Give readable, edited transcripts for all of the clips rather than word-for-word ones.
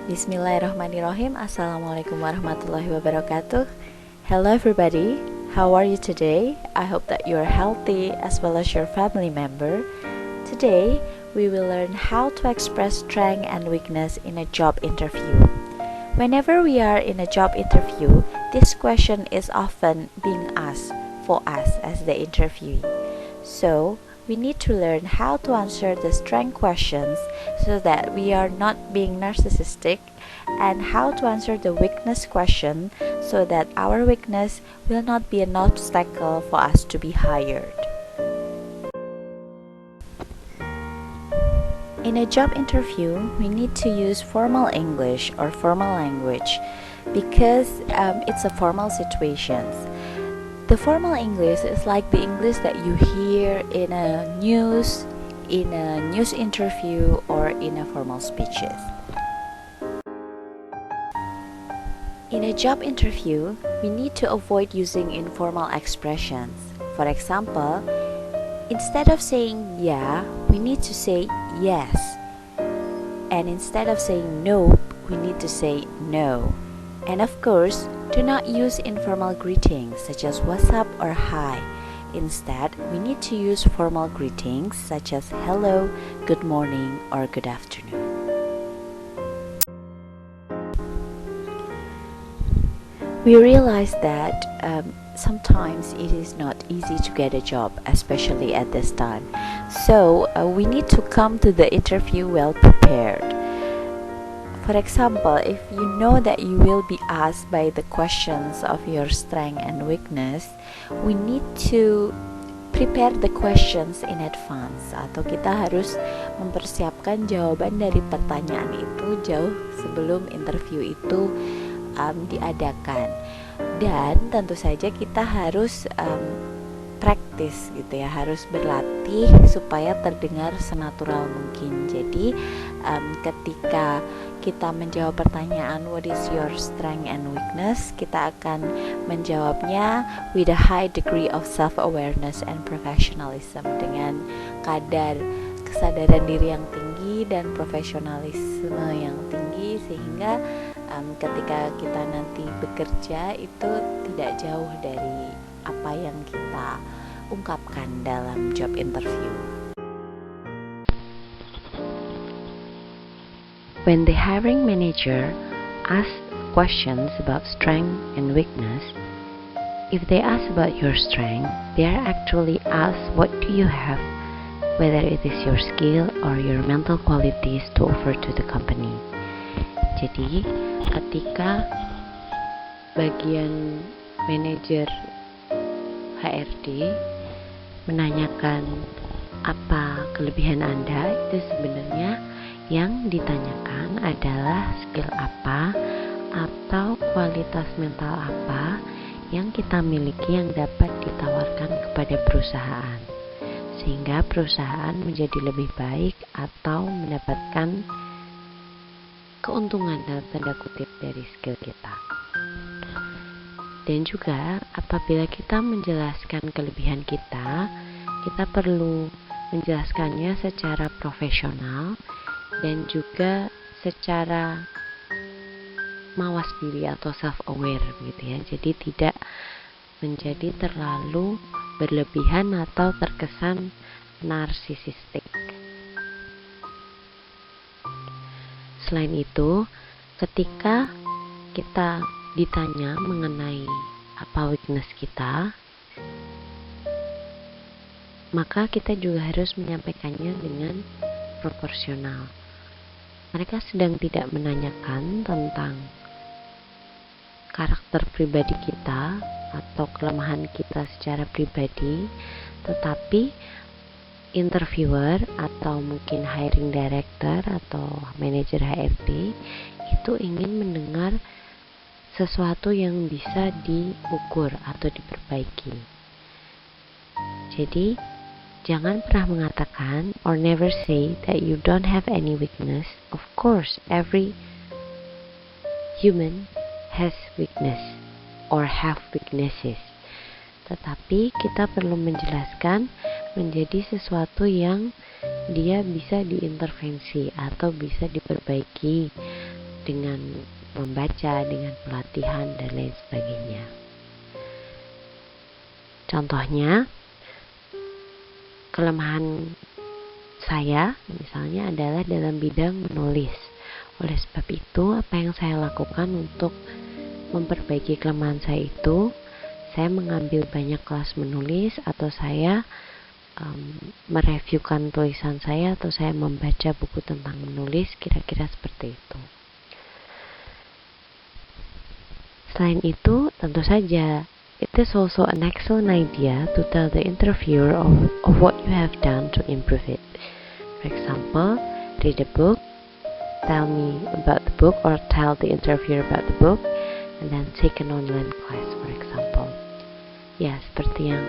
Bismillahirrahmanirrahim. Assalamualaikum warahmatullahi wabarakatuh. Hello everybody, how are you today? I hope that you are healthy as well as your family member. Today, we will learn how to express strength and weakness in a job interview. Whenever we are in a job interview, this question is often being asked for us as the interviewee. So, we need to learn how to answer the strength questions so that we are not being narcissistic, and how to answer the weakness question so that our weakness will not be an obstacle for us to be hired. In a job interview, we need to use formal English or formal language because it's a formal situation. The formal English is like the English that you hear in a news interview, or in a formal speeches. In a job interview, we need to avoid using informal expressions. For example, instead of saying yeah, we need to say yes. And instead of saying no, we need to say no. And of course, do not use informal greetings such as what's up or hi. Instead, we need to use formal greetings such as hello, good morning, or good afternoon. We realize that sometimes it is not easy to get a job, especially at this time. So we need to come to the interview well prepared. For example, if you know that you will be asked by the questions of your strength and weakness, we need to prepare the questions in advance, atau kita harus mempersiapkan jawaban dari pertanyaan itu jauh sebelum interview itu diadakan. Dan tentu saja kita harus praktis gitu ya, harus berlatih supaya terdengar senatural mungkin. Jadi ketika kita menjawab pertanyaan what is your strength and weakness, kita akan menjawabnya with a high degree of self-awareness and professionalism, dengan kadar kesadaran diri yang tinggi dan profesionalisme yang tinggi, sehingga ketika kita nanti bekerja itu tidak jauh dari apa yang kita ungkapkan dalam job interview. When the hiring manager asks questions about strength and weakness, if they ask about your strength, they are actually asked what do you have, whether it is your skill or your mental qualities to offer to the company. Jadi, ketika bagian manajer HRD menanyakan apa kelebihan Anda, itu sebenarnya yang ditanyakan adalah skill apa atau kualitas mental apa yang kita miliki yang dapat ditawarkan kepada perusahaan, sehingga perusahaan menjadi lebih baik atau mendapatkan keuntungan dalam tanda kutip dari skill kita. Dan juga apabila kita menjelaskan kelebihan kita, kita perlu menjelaskannya secara profesional dan juga secara mawas diri atau self-aware gitu ya. Jadi tidak menjadi terlalu berlebihan atau terkesan narsisistik. Selain itu, ketika kita ditanya mengenai apa weakness kita, maka kita juga harus menyampaikannya dengan proporsional. Mereka sedang tidak menanyakan tentang karakter pribadi kita atau kelemahan kita secara pribadi, tetapi interviewer atau mungkin hiring director atau manajer HRD itu ingin mendengar sesuatu yang bisa diukur atau diperbaiki. Jadi, jangan pernah mengatakan or never say that you don't have any weakness. Of course, every human has weakness or have weaknesses. Tetapi kita perlu menjelaskan menjadi sesuatu yang dia bisa diintervensi atau bisa diperbaiki dengan membaca, dengan pelatihan, dan lain sebagainya. Contohnya, kelemahan saya misalnya adalah dalam bidang menulis. Oleh sebab itu, apa yang saya lakukan untuk memperbaiki kelemahan saya itu, saya mengambil banyak kelas menulis, atau saya mereviewkan tulisan saya, atau saya membaca buku tentang menulis, kira-kira seperti itu. Selain itu, tentu saja, it is also an excellent idea to tell the interviewer of what you have done to improve it. For example, read a book, tell me about the book, or tell the interviewer about the book, and then take an online class, for example. Ya, seperti yang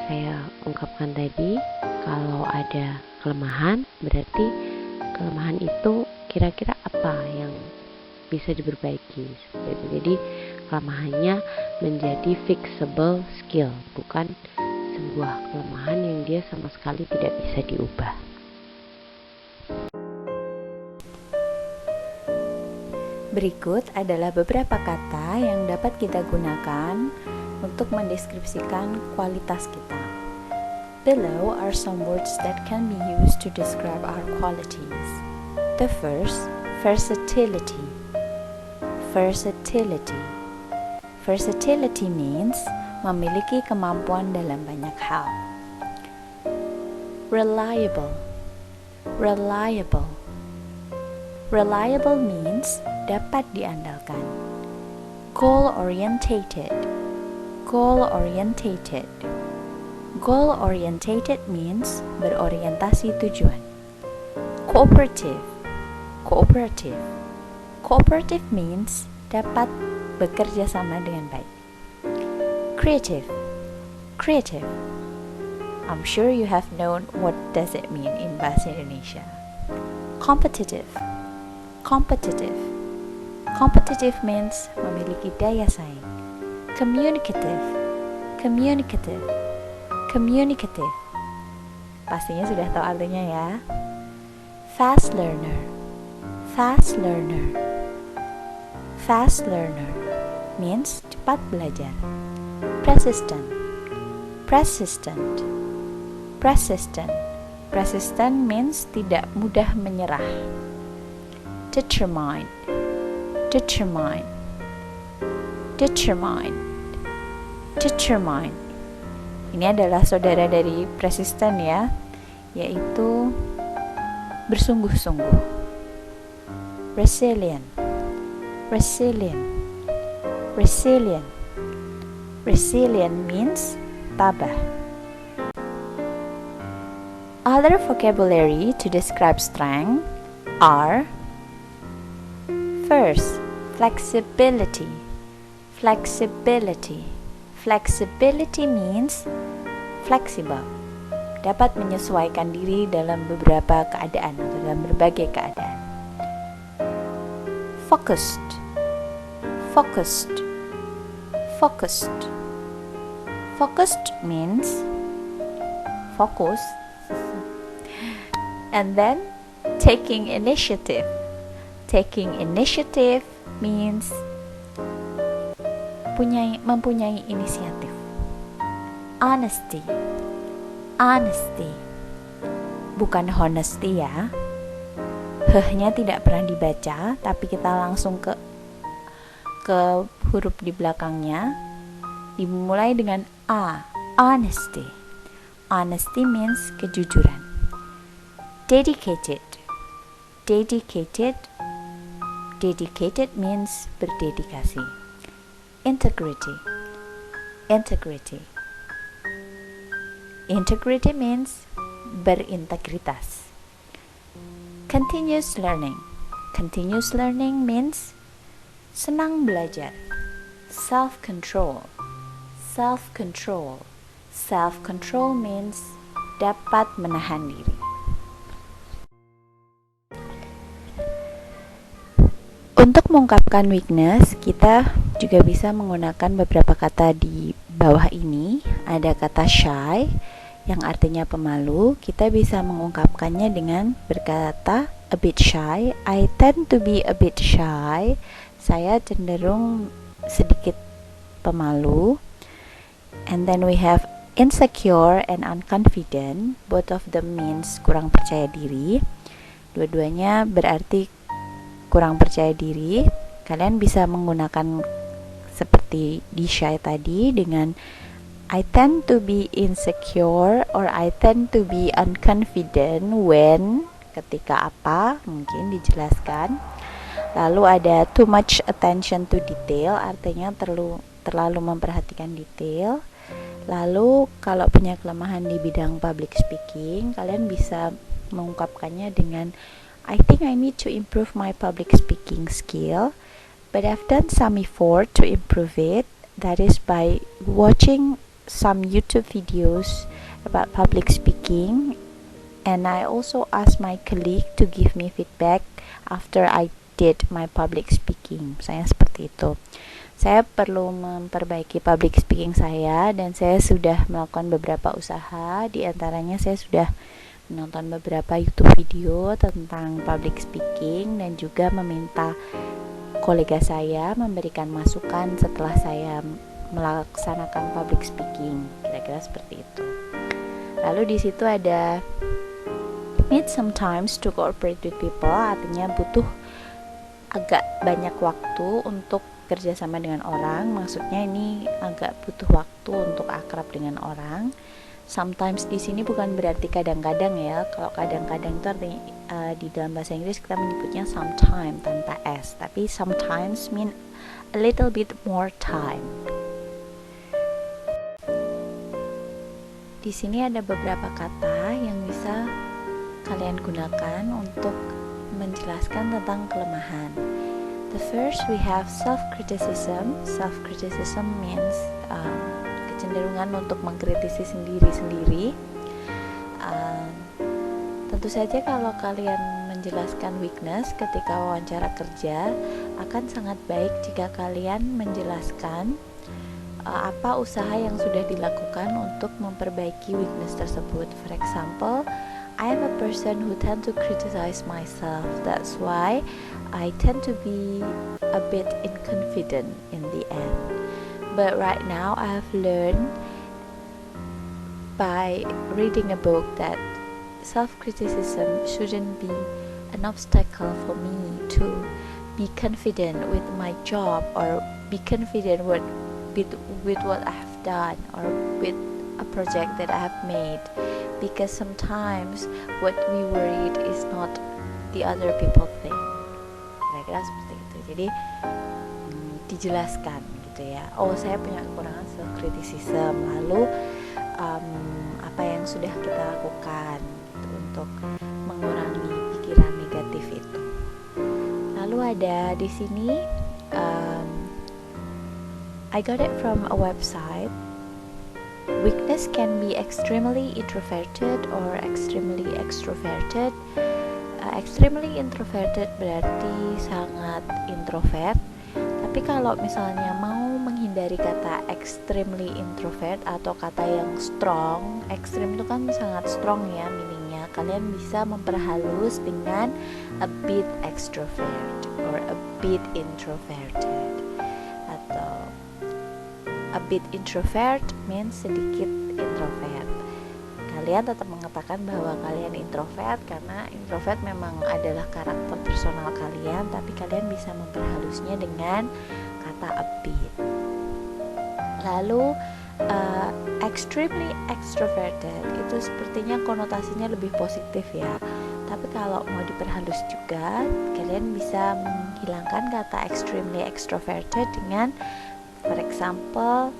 saya ungkapkan tadi, kalau ada kelemahan, berarti kelemahan itu kira-kira apa yang bisa diperbaiki. Jadi kelemahannya menjadi fixable skill, bukan sebuah kelemahan yang dia sama sekali tidak bisa diubah. Berikut adalah beberapa kata yang dapat kita gunakan untuk mendeskripsikan kualitas kita. Below are some words that can be used to describe our qualities. The first, versatility. Versatility. Versatility means memiliki kemampuan dalam banyak hal. Reliable. Reliable. Reliable means dapat diandalkan. Goal-orientated. Goal-orientated. Goal-orientated means berorientasi tujuan. Cooperative. Cooperative. Cooperative means dapat bekerja sama dengan baik. Creative. Creative. I'm sure you have known what does it mean in Bahasa Indonesia. Competitive. Competitive. Competitive means memiliki daya saing. Communicative. Communicative. Communicative. Pastinya sudah tahu artinya ya. Fast learner. Fast learner. Fast learner means cepat belajar. Persistent. Persistent. Persistent. Persistent means tidak mudah menyerah. Determined. Determined. Determined. Determined. Ini adalah saudara dari persistent ya, yaitu bersungguh-sungguh. Resilient. Resilient. Resilient. Resilient means tabah. Other vocabulary to describe strength are: first, flexibility. Flexibility. Flexibility means fleksibel, dapat menyesuaikan diri dalam beberapa keadaan atau dalam berbagai keadaan. Focused. Focused. Focused. Focused means fokus. And then taking initiative. Taking initiative means mempunyai inisiatif. Honesty. Honesty. Bukan honesty ya. H-nya tidak pernah dibaca, tapi kita langsung ke huruf di belakangnya. Dimulai dengan A. Honesty. Honesty means kejujuran. Dedicated. Dedicated. Dedicated means berdedikasi. Integrity. Integrity. Integrity means berintegritas. Continuous learning. Continuous learning means senang belajar. Self-control. Self-control. Self-control means dapat menahan diri. Untuk mengungkapkan weakness, kita juga bisa menggunakan beberapa kata di bawah ini. Ada kata shy yang artinya pemalu. Kita bisa mengungkapkannya dengan berkata a bit shy. I tend to be a bit shy. Saya cenderung sedikit pemalu. And then we have insecure and unconfident. Both of them means kurang percaya diri. Dua-duanya berarti kurang percaya diri. Kalian bisa menggunakan seperti di shy tadi dengan I tend to be insecure or I tend to be unconfident when, ketika apa, mungkin dijelaskan. Lalu ada too much attention to detail, artinya terlalu memperhatikan detail. Lalu kalau punya kelemahan di bidang public speaking, kalian bisa mengungkapkannya dengan I think I need to improve my public speaking skill, but I've done some effort to improve it. That is by watching some YouTube videos about public speaking, and I also asked my colleague to give me feedback after I did my public speaking. Saya seperti itu. Saya perlu memperbaiki public speaking saya dan saya sudah melakukan beberapa usaha. Di antaranya saya sudah menonton beberapa YouTube video tentang public speaking dan juga meminta kolega saya memberikan masukan setelah saya melaksanakan public speaking. Kira-kira seperti itu. Lalu di situ ada need sometimes to cooperate with people, artinya butuh agak banyak waktu untuk kerjasama dengan orang. Maksudnya ini agak butuh waktu untuk akrab dengan orang. Sometimes di sini bukan berarti kadang-kadang ya. Kalau kadang-kadang itu artinya di dalam bahasa Inggris kita menyebutnya sometime tanpa s, tapi sometimes mean a little bit more time. Di sini ada beberapa kata yang bisa kalian gunakan untuk menjelaskan tentang kelemahan. The first we have self-criticism. Self-criticism means kecenderungan untuk mengkritisi sendiri-sendiri. Tentu saja kalau kalian menjelaskan weakness ketika wawancara kerja, akan sangat baik jika kalian menjelaskan apa usaha yang sudah dilakukan untuk memperbaiki weakness tersebut. For example, I am a person who tend to criticize myself. That's why I tend to be a bit inconfident in the end. But right now I have learned by reading a book that self-criticism shouldn't be an obstacle for me to be confident with my job or be confident with what I have done or with a project that I have made, because sometimes what we worried is not the other people think. Kira-kira seperti itu. Jadi dijelaskan gitu ya. Oh, saya punya kekurangan self-criticism. Lalu apa yang sudah kita lakukan gitu, untuk mengurangi pikiran negatif itu. Lalu ada di sini I got it from a website. Weakness can be extremely introverted or extremely extroverted. Extremely introverted berarti sangat introvert. Tapi kalau misalnya mau menghindari kata extremely introvert atau kata yang strong, extreme itu kan sangat strong ya meaningnya. Kalian bisa memperhalus dengan a bit extrovert or a bit introverted. Atau a bit introvert means sedikit introvert. Kalian tetap mengatakan bahwa kalian introvert karena introvert memang adalah karakter personal kalian, tapi kalian bisa memperhalusnya dengan kata a bit. Lalu extremely extroverted itu sepertinya konotasinya lebih positif ya. Tapi kalau mau diperhalus juga, kalian bisa menghilangkan kata extremely extroverted dengan for example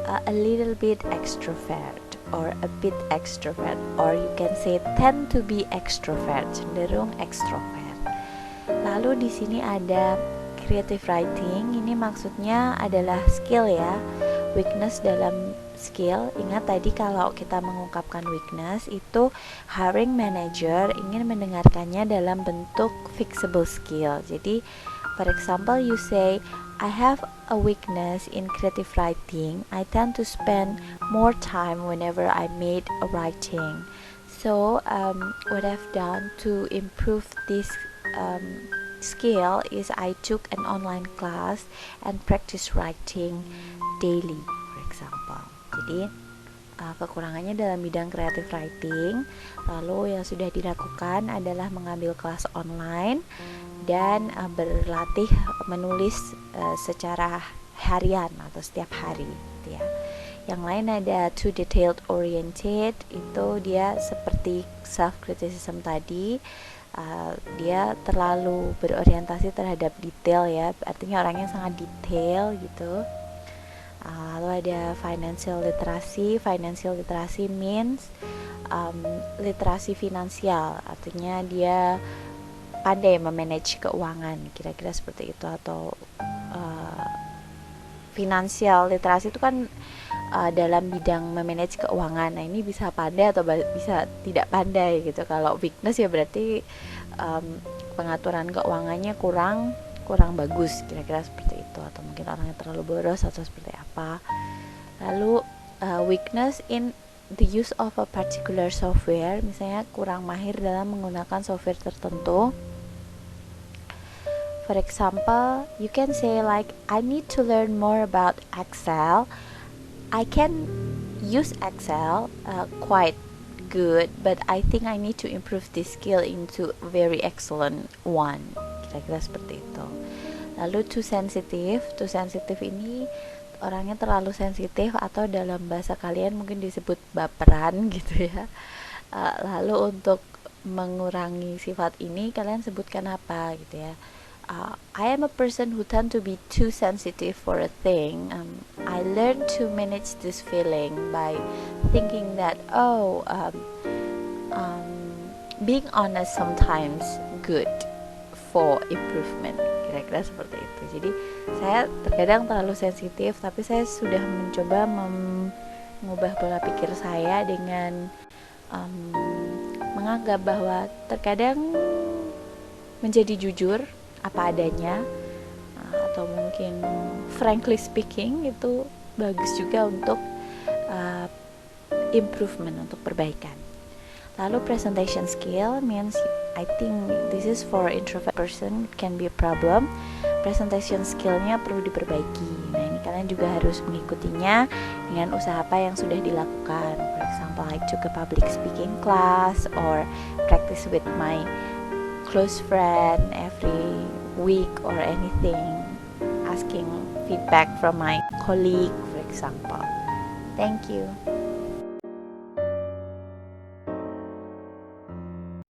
a little bit extrovert or a bit extrovert, or you can say tend to be extrovert, cenderung extrovert. Lalu di sini ada creative writing. Ini maksudnya adalah skill ya. Weakness dalam skill. Ingat tadi kalau kita mengungkapkan weakness itu hiring manager ingin mendengarkannya dalam bentuk fixable skill. Jadi for example you say I have a weakness in creative writing. I tend to spend more time whenever I made a writing. So what I've done to improve this skill is I took an online class and practice writing daily, for example. Jadi kekurangannya dalam bidang creative writing. Lalu yang sudah dilakukan adalah mengambil kelas online dan berlatih menulis secara harian atau setiap hari, gitu ya. Yang lain ada too detailed oriented, itu dia seperti self criticism tadi. Dia terlalu berorientasi terhadap detail ya, artinya orangnya sangat detail gitu. Lalu ada financial literacy. Financial literacy means literasi finansial, artinya dia pandai memanage keuangan, kira-kira seperti itu. Atau financial literasi itu kan dalam bidang memanage keuangan. Nah, ini bisa pandai atau bisa tidak pandai gitu. Kalau weakness ya berarti pengaturan keuangannya kurang bagus, kira-kira seperti itu. Atau mungkin orangnya terlalu boros atau seperti apa. Lalu weakness in the use of a particular software, misalnya kurang mahir dalam menggunakan software tertentu. For example, you can say like, I need to learn more about Excel. I can use Excel quite good, but I think I need to improve this skill into a very excellent one. Kira-kira seperti itu. Lalu too sensitive ini orangnya terlalu sensitif, atau dalam bahasa kalian mungkin disebut baperan gitu ya. Lalu untuk mengurangi sifat ini kalian sebutkan apa gitu ya. I am a person who tend to be too sensitive for a thing. I learned to manage this feeling by thinking that being honest sometimes good for improvement. Kira-kira seperti itu. Jadi saya terkadang terlalu sensitif, tapi saya sudah mencoba mengubah pola pikir saya dengan menganggap bahwa terkadang menjadi jujur apa adanya, atau mungkin frankly speaking, itu bagus juga untuk improvement, untuk perbaikan. Lalu presentation skill means, I think this is for introvert person, it can be a problem. Presentation skillnya perlu diperbaiki. Nah, ini kalian juga harus mengikutinya dengan usaha apa yang sudah dilakukan. For example, I took a public speaking class or practice with my close friend every week or anything, asking feedback from my colleague, for example. Thank you.